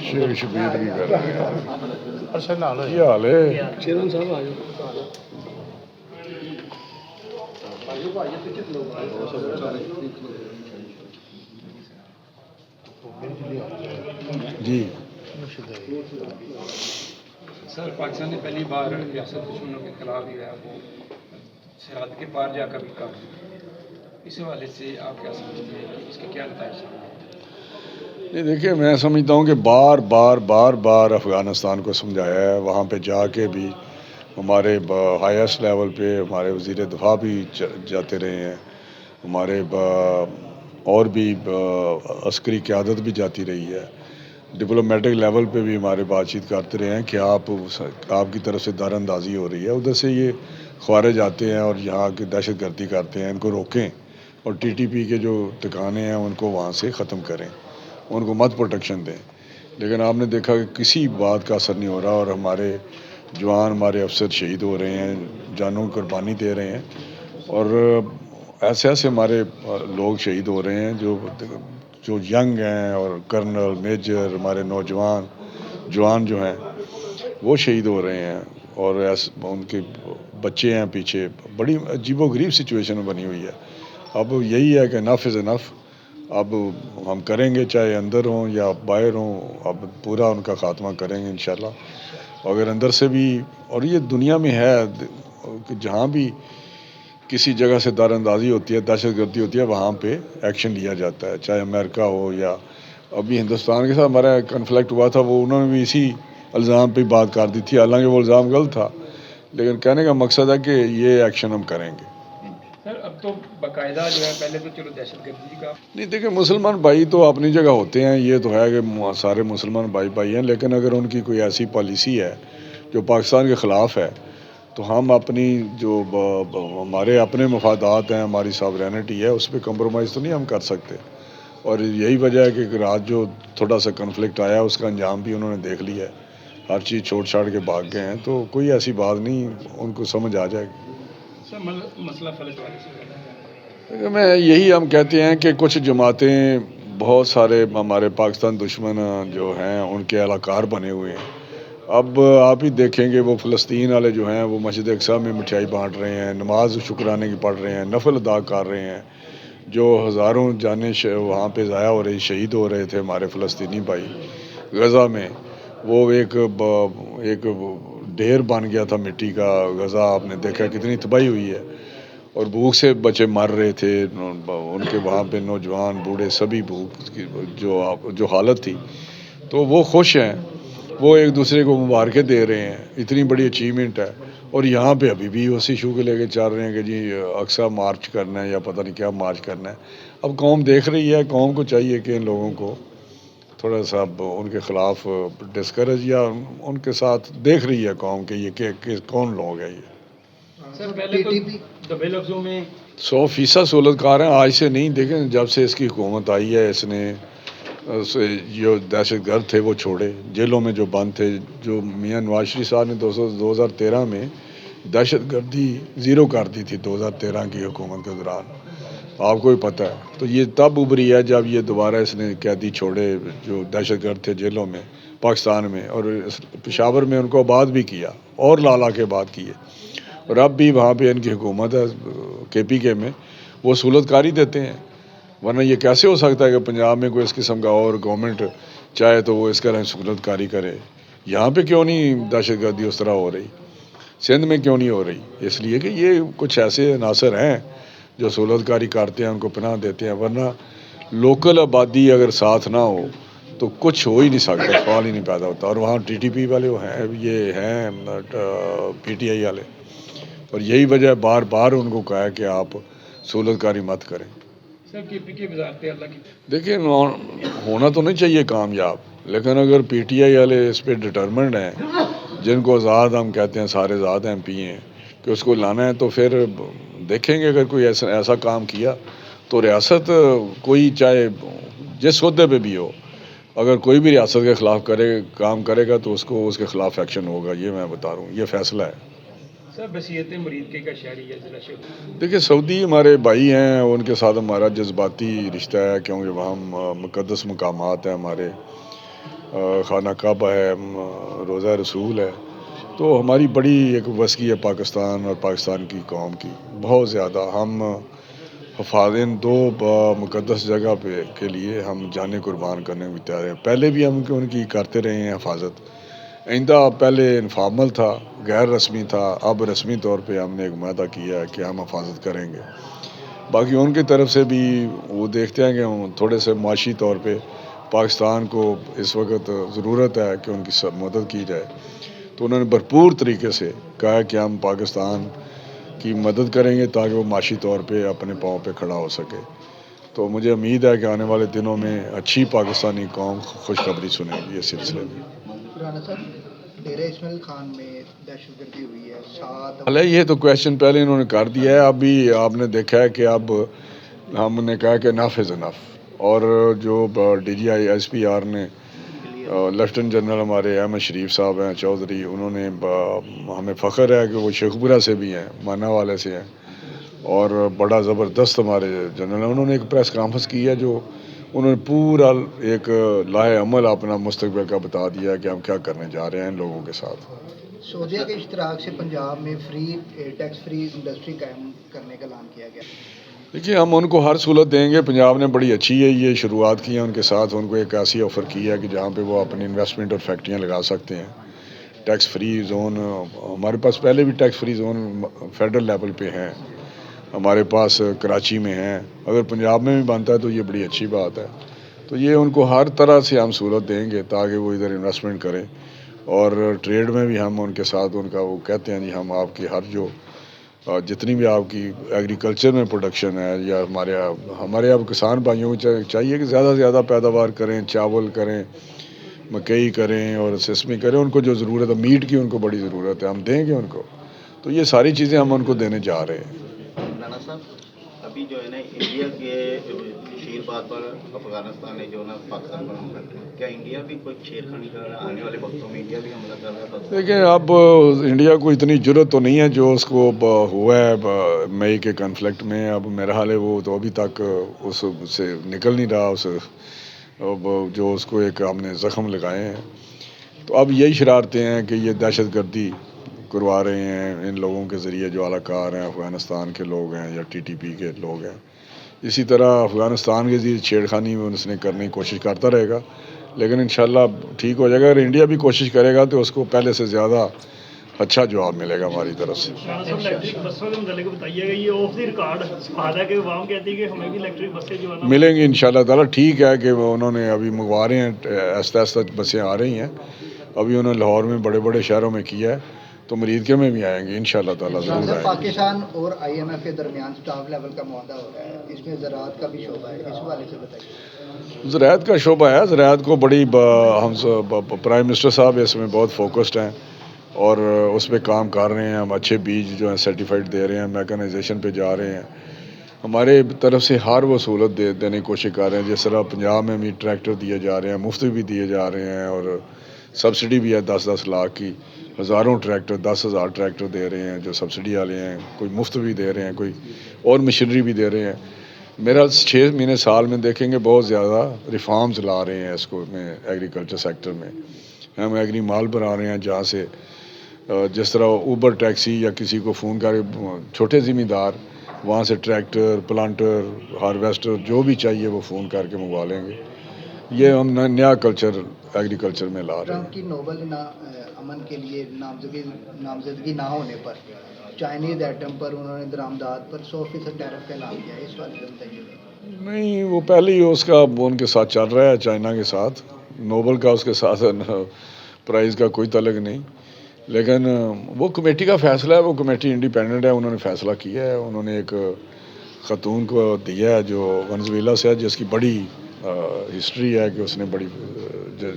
شیر شبیر کی کر رہے ہیں. کیا حال ہے؟ چیئرمین صاحب آ جی سر، پاکستان نے پہلی بار ریاست دشمنوں کے خلاف جو ہے وہ سرحد کے پار جا کر بھی کام کیا. اس حوالے سے آپ کیا سمجھتے ہیں کہ اس کے کیا نتائج ہیں؟ نہیں دیکھیے، میں سمجھتا ہوں کہ بار بار افغانستان کو سمجھایا ہے. وہاں پہ جا کے بھی ہمارے ہائیسٹ لیول پہ ہمارے وزیر دفاع بھی جاتے رہے ہیں، ہمارے اور بھی عسکری قیادت بھی جاتی رہی ہے. ڈپلومیٹک لیول پہ بھی ہمارے بات چیت کرتے رہے ہیں کہ آپ کی طرف سے دار اندازی ہو رہی ہے، ادھر سے یہ خوارج آتے ہیں اور یہاں کی دہشت گردی کرتے ہیں، ان کو روکیں اور ٹی ٹی پی کے جو ٹھکانے ہیں ان کو وہاں سے ختم کریں، ان کو مت پروٹیکشن دیں. لیکن آپ نے دیکھا کہ کسی بات کا اثر نہیں ہو رہا اور ہمارے جوان، ہمارے افسر شہید ہو رہے ہیں، جانوں کی قربانی دے رہے ہیں. اور ایسے ہمارے لوگ شہید ہو رہے ہیں جو ینگ ہیں، اور کرنل، میجر، ہمارے نوجوان جوان جو ہیں وہ شہید ہو رہے ہیں، اور ان کے بچے ہیں پیچھے. بڑی عجیب و غریب سچویشن بنی ہوئی ہے. اب یہی ہے کہ انف از انف. اب ہم کریں گے، چاہے اندر ہوں یا باہر ہوں، اب پورا ان کا خاتمہ کریں گے انشاءاللہ. اگر اندر سے بھی، اور یہ دنیا میں ہے کہ جہاں بھی کسی جگہ سے دار اندازی ہوتی ہے، دہشت گردی ہوتی ہے، وہاں پہ ایکشن لیا جاتا ہے، چاہے امریکہ ہو یا ابھی ہندوستان کے ساتھ ہمارا کنفلکٹ ہوا تھا، وہ انہوں نے بھی اسی الزام پہ بات کر دی تھی، حالانکہ وہ الزام غلط تھا، لیکن کہنے کا مقصد ہے کہ یہ ایکشن ہم کریں گے. سر، اب تو باقاعدہ جو ہے، پہلے تو چلو دہشت گردی کا نہیں دیکھیں، مسلمان بھائی تو اپنی جگہ ہوتے ہیں، یہ تو ہے کہ سارے مسلمان بھائی ہیں، لیکن اگر ان کی کوئی ایسی پالیسی ہے جو پاکستان کے خلاف ہے تو ہم اپنی جو ہمارے اپنے مفادات ہیں، ہماری ساورینٹی ہے، اس پہ کمپرومائز تو نہیں ہم کر سکتے. اور یہی وجہ ہے کہ رات جو تھوڑا سا کنفلکٹ آیا اس کا انجام بھی انہوں نے دیکھ لیا ہے، ہر چیز چھوڑ چھاڑ کے بھاگ گئے ہیں، تو کوئی ایسی بات نہیں، ان کو سمجھ آ جائے گی. سر، مسئلہ فلج والے سے میں یہی ہم کہتے ہیں کہ کچھ جماعتیں، بہت سارے ہمارے پاکستان دشمن جو ہیں ان کے اہلکار بنے ہوئے ہیں. اب آپ ہی دیکھیں گے وہ فلسطین والے جو ہیں وہ مسجد اقصیٰ میں مٹھائی بانٹ رہے ہیں، نماز شکرانے کی پڑھ رہے ہیں، نفل ادا کر رہے ہیں، جو ہزاروں جانیں وہاں پہ ضائع ہو رہی، شہید ہو رہے تھے ہمارے فلسطینی بھائی غزہ میں. وہ ایک ڈھیر بن گیا تھا مٹی کا. غزہ آپ نے دیکھا کتنی تباہی ہوئی ہے، اور بھوک سے بچے مر رہے تھے ان کے، وہاں پہ نوجوان بوڑھے سبھی بھوک کی جو حالت تھی. تو وہ خوش ہیں، وہ ایک دوسرے کو مبارکیں دے رہے ہیں، اتنی بڑی اچیومنٹ ہے. اور یہاں پہ ابھی بھی اسی ایشو کے لے کے چل رہے ہیں کہ جی اقصیٰ مارچ کرنا ہے یا پتہ نہیں کیا مارچ کرنا ہے. اب قوم دیکھ رہی ہے، قوم کو چاہیے کہ ان لوگوں کو تھوڑا سا ان کے خلاف ڈسکریج، یا ان کے ساتھ دیکھ رہی ہے قوم کہ یہ کون لوگ ہیں. یہ سر، پہلے تو دبے لفظوں میں 100% سہولت کار ہیں. آج سے نہیں، دیکھیں جب سے اس کی حکومت آئی ہے، اس نے جو دہشت گرد تھے وہ چھوڑے، جیلوں میں جو بند تھے، جو میاں نواز شریف صاحب نے 2013 میں دہشت گردی زیرو کر دی تھی 2013 کی حکومت کے دوران، آپ کو بھی پتہ ہے. تو یہ تب ابھری ہے جب یہ دوبارہ اس نے قیدی چھوڑے جو دہشت گرد تھے جیلوں میں پاکستان میں، اور پشاور میں ان کو آباد بھی کیا اور لالا کے بعد کیے. اور اب بھی وہاں پہ ان کی حکومت ہے کے پی کے میں، وہ سہولت کاری دیتے ہیں. ورنہ یہ کیسے ہو سکتا ہے کہ پنجاب میں کوئی اس قسم کا اور گورنمنٹ چاہے تو وہ اس طرح سہولت کاری کرے؟ یہاں پہ کیوں نہیں دہشت گردی اس طرح ہو رہی؟ سندھ میں کیوں نہیں ہو رہی؟ اس لیے کہ یہ کچھ ایسے عناصر ہیں جو سہولت کاری کرتے ہیں، ان کو پناہ دیتے ہیں. ورنہ لوکل آبادی اگر ساتھ نہ ہو تو کچھ ہو ہی نہیں سکتا، سوال ہی نہیں پیدا ہوتا. اور وہاں ٹی ٹی پی والے ہیں، یہ ہیں پی ٹی آئی والے، اور یہی وجہ بار بار ان کو کہا ہے کہ آپ سہولت کاری مت کریں. سر، کے پی کے وزارت اللہ کی دیکھیں ہونا تو نہیں چاہیے کامیاب، لیکن اگر پی ٹی آئی والے اس پہ ڈٹرمنڈ ہیں، جن کو آزاد ہم کہتے ہیں، سارے آزاد ایم پی ہیں، کہ اس کو لانا ہے، تو پھر دیکھیں گے. اگر کوئی ایسا کام کیا تو ریاست کوئی چاہے جس عہدے پہ بھی ہو، اگر کوئی بھی ریاست کے خلاف کام کرے گا تو اس کے خلاف ایکشن ہوگا. یہ میں بتا رہا ہوں، یہ فیصلہ ہے. سر، بصیرت مرید کے کا شہری ہے ضلع دیکھیں سعودی ہمارے بھائی ہیں، ان کے ساتھ ہمارا جذباتی رشتہ ہے، کیونکہ وہاں مقدس مقامات ہیں ہمارے. خانہ کعبہ ہے، روضہ رسول ہے. تو ہماری بڑی ایک وسیع ہے پاکستان اور پاکستان کی قوم کی، بہت زیادہ. ہم ان دو مقدس جگہ پہ کے لیے ہم جانیں قربان کرنے کو تیار ہیں. پہلے بھی ہم ان کی کرتے رہے ہیں حفاظت. آئندہ پہلے انفارمل تھا، غیر رسمی تھا، اب رسمی طور پہ ہم نے ایک معاہدہ کیا ہے کہ ہم حفاظت کریں گے. باقی ان کی طرف سے بھی وہ دیکھتے ہیں کہ تھوڑے سے معاشی طور پہ پاکستان کو اس وقت ضرورت ہے کہ ان کی سب مدد کی جائے. تو انہوں نے بھرپور طریقے سے کہا کہ ہم پاکستان کی مدد کریں گے تاکہ وہ معاشی طور پہ اپنے پاؤں پہ کھڑا ہو سکے. تو مجھے امید ہے کہ آنے والے دنوں میں اچھی پاکستانی قوم خوشخبری سنے گی اس سلسلے میں. رانا صاحب، ڈیرہ اسماعیل خان میں دہشت گردی ہوئی ہے، 7 حالانکہ یہ تو کویشچن پہلے انہوں نے کر دیا ہے. ابھی آپ نے دیکھا ہے کہ اب ہم نے کہا کہ انف از انف. اور جو D G I S P R نے لیفٹیننٹ جنرل ہمارے احمد شریف صاحب ہیں چودھری، انہوں نے ہمیں فخر ہے کہ وہ شیخوپورہ سے بھی ہیں، مانا والے سے ہیں، اور بڑا زبردست ہمارے جنرل ہیں. انہوں نے ایک پریس کانفرنس کی ہے جو انہوں نے پورا ایک لاہ عمل اپنا مستقبل کا بتا دیا کہ ہم کیا کرنے جا رہے ہیں لوگوں کے ساتھ. سعودیہ کے اشتراک سے پنجاب میں ٹیکس فری انڈسٹری قائم کرنے کا اعلان کیا گیا. دیکھیے، ہم ان کو ہر سہولت دیں گے. پنجاب نے بڑی اچھی ہے یہ شروعات کی ہے ان کے ساتھ. ان کو ایک ایسی آفر کی ہے کہ جہاں پہ وہ اپنی انویسٹمنٹ اور فیکٹریاں لگا سکتے ہیں. ٹیکس فری زون ہمارے پاس پہلے بھی tax free zone federal level پہ ہیں، ہمارے پاس کراچی میں ہیں. اگر پنجاب میں بھی بنتا ہے تو یہ بڑی اچھی بات ہے. تو یہ ان کو ہر طرح سے ہم سہولت دیں گے تاکہ وہ ادھر انویسٹمنٹ کریں. اور ٹریڈ میں بھی ہم ان کے ساتھ ان کا وہ کہتے ہیں جی ہم آپ کی ہر جو جتنی بھی آپ کی ایگریکلچر میں پروڈکشن ہے یا ہمارے اب کسان بھائیوں کو چاہیے کہ زیادہ سے زیادہ پیداوار کریں، چاول کریں، مکئی کریں اور سسمی کریں. ان کو جو ضرورت ہے میٹ کی ان کو بڑی ضرورت ہے، ہم دیں گے ان کو. تو یہ ساری چیزیں ہم ان کو دینے جا رہے ہیں. رانا صاحب، ابھی جو ہے نا انڈیا کے شیر بات پر افغانستان نے جو ہے نا پاکستان پر حملہ کیا، کیا انڈیا بھی کوئی چھیڑخانی کر رہا ہے؟ آنے والے وقتوں میں انڈیا بھی حملہ کر رہا ہے؟ دیکھیں، اب انڈیا کو اتنی جرت تو نہیں ہے جو اس کو ہوا ہے مئی کے کنفلکٹ میں. اب میرا حال ہے وہ تو ابھی تک اس سے نکل نہیں رہا، جو اس کو ایک ہم نے زخم لگائے ہیں. تو اب یہی شرارتیں ہیں کہ یہ دہشت گردی کروا رہے ہیں ان لوگوں کے ذریعے جو اعلی کار ہیں، افغانستان کے لوگ ہیں یا ٹی ٹی پی کے لوگ ہیں. اسی طرح افغانستان کے ذریعے چھیڑخانی میں اس نے کرنے کی کوشش کرتا رہے گا، لیکن انشاءاللہ ٹھیک ہو جائے گا. اگر انڈیا بھی کوشش کرے گا تو اس کو پہلے سے زیادہ اچھا جواب ملے گا ہماری طرف سے. ملیں گی انشاءاللہ تعالیٰ. ٹھیک ہے کہ وہ انہوں نے ابھی منگوا رہے ہیں، آہستہ آہستہ بسیں آ رہی ہیں. ابھی انہوں نے لاہور میں بڑے بڑے شہروں میں کیا ہے، تو مرید کے میں بھی آئیں گے انشاءاللہ تعالیٰ ضرور آئیں گے. پاکستان اور آئی ایم ایف کے درمیان اسٹاف لیول کا معاہدہ ہو رہا ہے، اس میں زراعت کا بھی شعبہ ہے، اس حوالے سے بتائیے. زراعت کا شعبہ ہے. زراعت کو بڑی ہم پرائم منسٹر صاحب اس میں بہت فوکسڈ ہیں اور اس پہ کام کر رہے ہیں. ہم اچھے بیج جو ہیں سرٹیفائڈ دے رہے ہیں، میکانائزیشن پہ جا رہے ہیں. ہمارے طرف سے ہر وہ سہولت دینے کی کوشش کر رہے ہیں. جس طرح پنجاب میں بھی ٹریکٹر دیے جا رہے ہیں، مفت بھی دیے جا رہے ہیں، اور سبسڈی بھی ہے 10-10 لاکھ کی. ہزاروں ٹریکٹر، 10,000 ٹریکٹر دے رہے ہیں جو سبسڈی والے ہیں. کوئی مفت بھی دے رہے ہیں، کوئی اور مشینری بھی دے رہے ہیں. میرا 6 مہینے سال میں دیکھیں گے بہت زیادہ ریفارمز لا رہے ہیں اس کو میں ایگریکلچر سیکٹر میں. ہم ایگری مال بنا رہے ہیں جہاں سے جس طرح اوبر ٹیکسی یا کسی کو فون کر چھوٹے زمیندار وہاں سے ٹریکٹر، پلانٹر، ہارویسٹر جو بھی چاہیے وہ فون کر کے منگوا لیں گے. یہ ہم نیا کلچر ایگریکلچر میں لا رہے ہیں. ٹرمپ کی نوبل امن کے لیے نامزدگی نہ ہونے پر چائنیز ایٹم پر انہوں نے درآمدات پر 100% ٹیرف کا اعلان کیا ہے، اس بارے میں بتائیے. نہیں، وہ پہلے ہی اس کا ان کے ساتھ چل رہا ہے، چائنا کے ساتھ. نوبل کا اس کے ساتھ پرائز کا کوئی تعلق نہیں، لیکن وہ کمیٹی کا فیصلہ ہے. وہ کمیٹی انڈیپینڈنٹ ہے، انہوں نے فیصلہ کیا ہے. انہوں نے ایک خاتون کو دیا ہے جو ونزویلا سے ہے، جس کی بڑی ہسٹری ہے کہ اس نے بڑی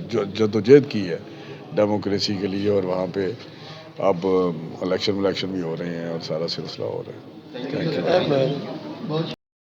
جدوجہد کی ہے ڈیموکریسی کے لیے، اور وہاں پہ اب الیکشن بھی ہو رہے ہیں اور سارا سلسلہ ہو رہا ہے. Thank you.